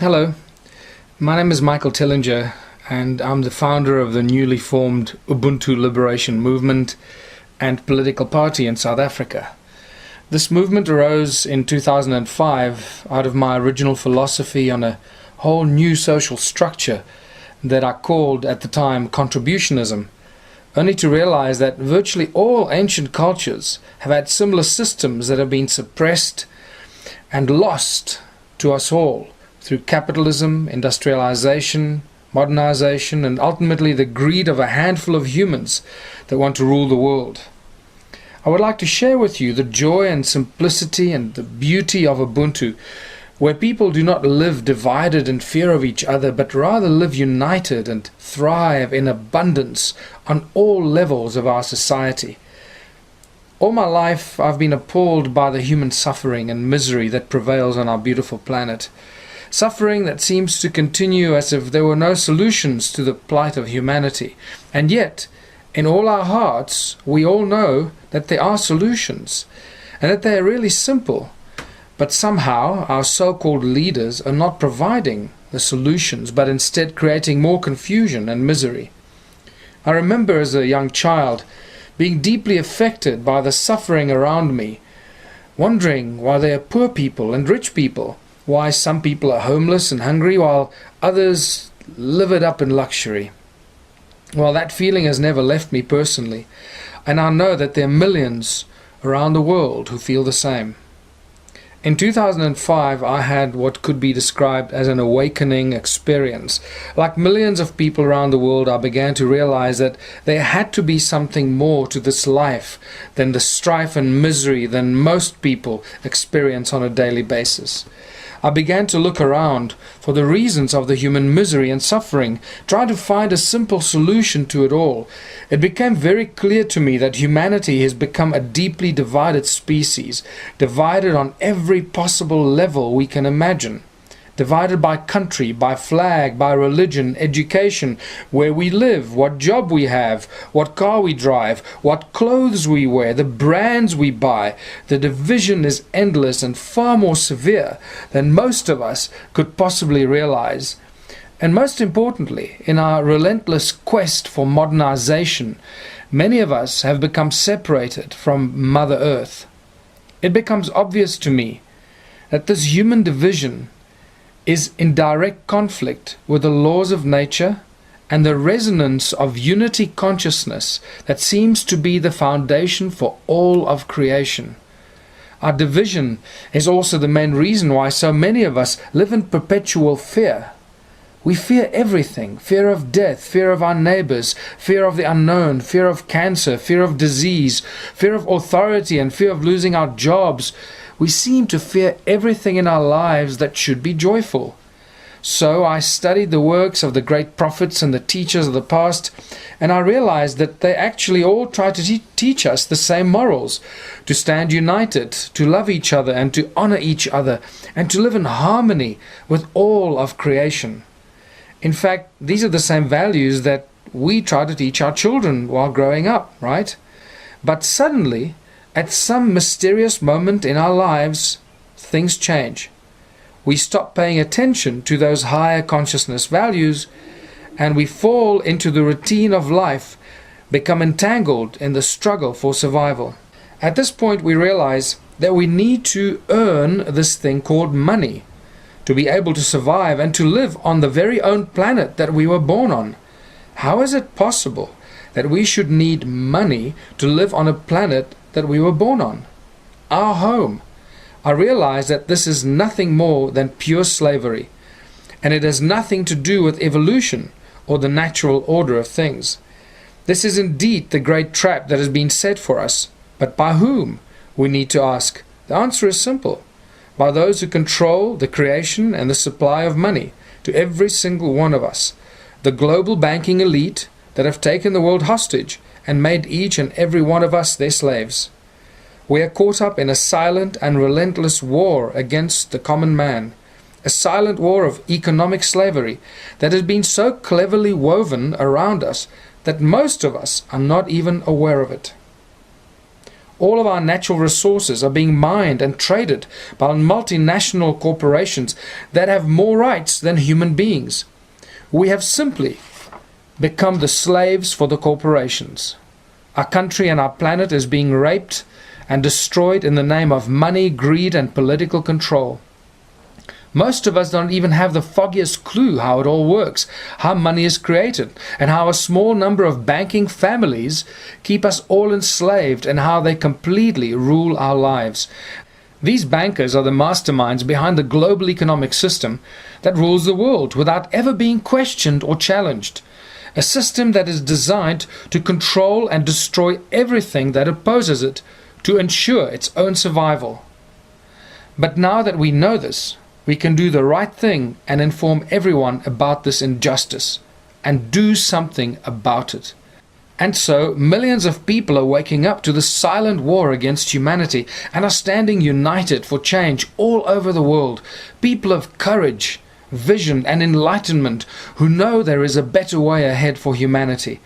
Hello, my name is Michael Tillinger, and I'm the founder of the newly formed Ubuntu Liberation Movement and political party in South Africa. This movement arose in 2005 out of my original philosophy on a whole new social structure that I called at the time contributionism, only to realize that virtually all ancient cultures have had similar systems that have been suppressed and lost to us all through capitalism, industrialization, modernization, and ultimately the greed of a handful of humans that want to rule the world. I would like to share with you the joy and simplicity and the beauty of Ubuntu, where people do not live divided in fear of each other, but rather live united and thrive in abundance on all levels of our society. All my life I've been appalled by the human suffering and misery that prevails on our beautiful planet. Suffering that seems to continue as if there were no solutions to the plight of humanity. And yet, in all our hearts, we all know that there are solutions, and that they are really simple. But somehow our so-called leaders are not providing the solutions, but instead creating more confusion and misery. I remember as a young child being deeply affected by the suffering around me, wondering why there are poor people and rich people, why some people are homeless and hungry while others live it up in luxury. Well, that feeling has never left me personally, and I know that there are millions around the world who feel the same. In 2005, I had what could be described as an awakening experience. Like millions of people around the world, I began to realize that there had to be something more to this life than the strife and misery that most people experience on a daily basis. I began to look around for the reasons of the human misery and suffering, trying to find a simple solution to it all. It became very clear to me that humanity has become a deeply divided species, divided on every possible level we can imagine. Divided by country, by flag, by religion, education, where we live, what job we have, what car we drive, what clothes we wear, the brands we buy. The division is endless and far more severe than most of us could possibly realize. And most importantly, in our relentless quest for modernization, many of us have become separated from Mother Earth. It becomes obvious to me that this human division is in direct conflict with the laws of nature and the resonance of unity consciousness that seems to be the foundation for all of creation. Our division is also the main reason why so many of us live in perpetual fear. We fear everything: fear of death, fear of our neighbors, fear of the unknown, fear of cancer, fear of disease, fear of authority, and fear of losing our jobs. We seem to fear everything in our lives that should be joyful. So I studied the works of the great prophets and the teachers of the past, and I realized that they actually all try to teach us the same morals: to stand united, to love each other, and to honor each other, and to live in harmony with all of creation. In fact, these are the same values that we try to teach our children while growing up, right? But suddenly, at some mysterious moment in our lives, things change. We stop paying attention to those higher consciousness values, and we fall into the routine of life, become entangled in the struggle for survival. At this point, we realize that we need to earn this thing called money to be able to survive and to live on the very own planet that we were born on. How is it possible that we should need money to live on a planet that we were born on, our home? I realize that this is nothing more than pure slavery, and it has nothing to do with evolution or the natural order of things. This is indeed the great trap that has been set for us, but by whom, we need to ask. The answer is simple: by those who control the creation and the supply of money to every single one of us, the global banking elite that have taken the world hostage and made each and every one of us their slaves. We are caught up in a silent and relentless war against the common man, a silent war of economic slavery that has been so cleverly woven around us that most of us are not even aware of it. All of our natural resources are being mined and traded by multinational corporations that have more rights than human beings. We have simply become the slaves for the corporations. Our country and our planet is being raped and destroyed in the name of money, greed, and political control. Most of us don't even have the foggiest clue how it all works, how money is created, and how a small number of banking families keep us all enslaved, and how they completely rule our lives. These bankers are the masterminds behind the global economic system that rules the world without ever being questioned or challenged. A system that is designed to control and destroy everything that opposes it to ensure its own survival. But now that we know this, we can do the right thing and inform everyone about this injustice and do something about it. And so, millions of people are waking up to the silent war against humanity and are standing united for change all over the world. People of courage, vision, and enlightenment who know there is a better way ahead for humanity.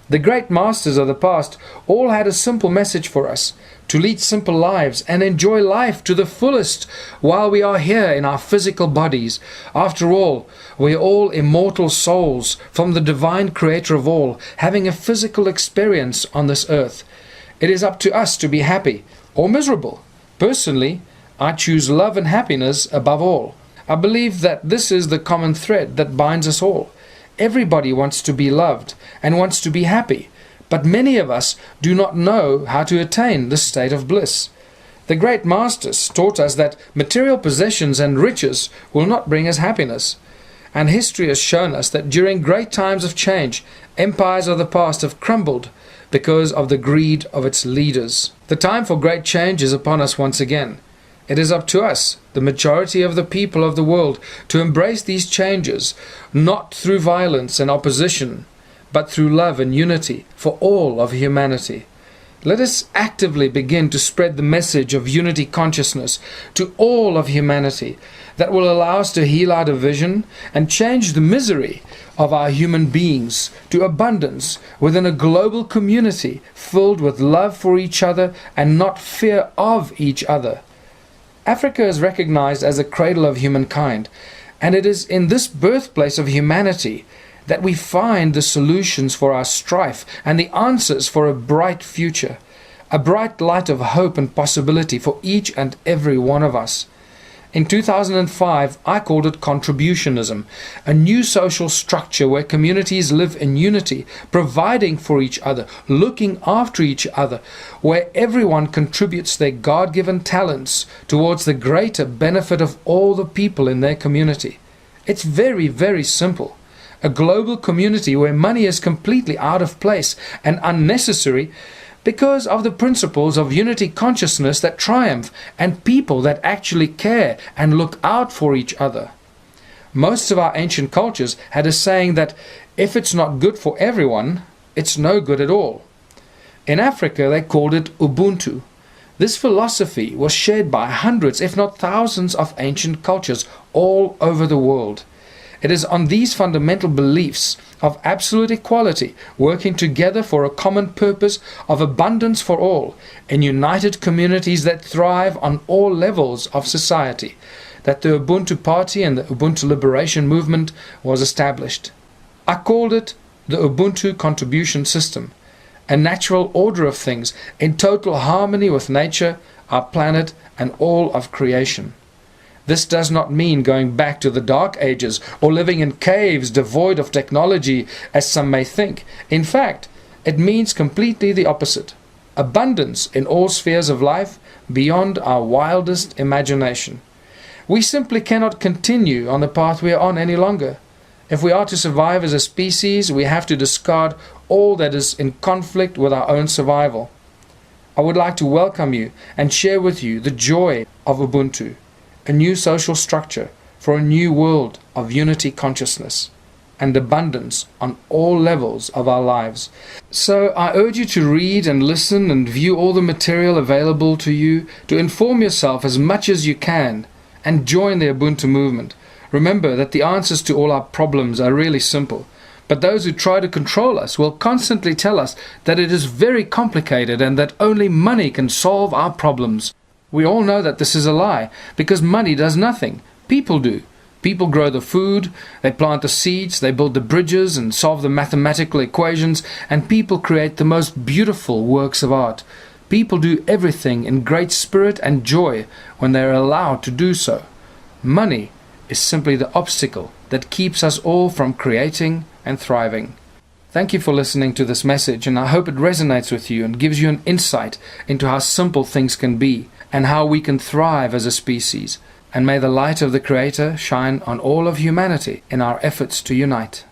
The great masters of the past all had a simple message for us: to lead simple lives and enjoy life to the fullest while we are here in our physical bodies. After all, we are all immortal souls from the divine creator of all, having a physical experience on this earth. It is up to us to be happy or miserable. Personally, I choose love and happiness above all. I believe that this is the common thread that binds us all. Everybody wants to be loved and wants to be happy, but many of us do not know how to attain this state of bliss. The great masters taught us that material possessions and riches will not bring us happiness. And history has shown us that during great times of change, empires of the past have crumbled because of the greed of its leaders. The time for great change is upon us once again. It is up to us, the majority of the people of the world, to embrace these changes, not through violence and opposition, but through love and unity for all of humanity. Let us actively begin to spread the message of unity consciousness to all of humanity that will allow us to heal our division and change the misery of our human beings to abundance within a global community filled with love for each other and not fear of each other. Africa is recognized as the cradle of humankind, and it is in this birthplace of humanity that we find the solutions for our strife and the answers for a bright future, a bright light of hope and possibility for each and every one of us. In 2005, I called it contributionism, a new social structure where communities live in unity, providing for each other, looking after each other, where everyone contributes their God-given talents towards the greater benefit of all the people in their community. It's very, very simple. A global community where money is completely out of place and unnecessary because of the principles of unity consciousness that triumph and people that actually care and look out for each other. Most of our ancient cultures had a saying that if it's not good for everyone, it's no good at all. In Africa, they called it Ubuntu. This philosophy was shared by hundreds, if not thousands, of ancient cultures all over the world. It is on these fundamental beliefs of absolute equality, working together for a common purpose of abundance for all, in united communities that thrive on all levels of society, that the Ubuntu Party and the Ubuntu Liberation Movement was established. I called it the Ubuntu Contribution System, a natural order of things in total harmony with nature, our planet, and all of creation. This does not mean going back to the Dark Ages or living in caves devoid of technology, as some may think. In fact, it means completely the opposite. Abundance in all spheres of life beyond our wildest imagination. We simply cannot continue on the path we are on any longer. If we are to survive as a species, we have to discard all that is in conflict with our own survival. I would like to welcome you and share with you the joy of Ubuntu, a new social structure for a new world of unity consciousness and abundance on all levels of our lives. So I urge you to read and listen and view all the material available to you, to inform yourself as much as you can and join the Ubuntu movement. Remember that the answers to all our problems are really simple. But those who try to control us will constantly tell us that it is very complicated and that only money can solve our problems. We all know that this is a lie, because money does nothing. People do. People grow the food, they plant the seeds, they build the bridges and solve the mathematical equations, and people create the most beautiful works of art. People do everything in great spirit and joy when they are allowed to do so. Money is simply the obstacle that keeps us all from creating and thriving. Thank you for listening to this message, and I hope it resonates with you and gives you an insight into how simple things can be and how we can thrive as a species. And may the light of the Creator shine on all of humanity in our efforts to unite.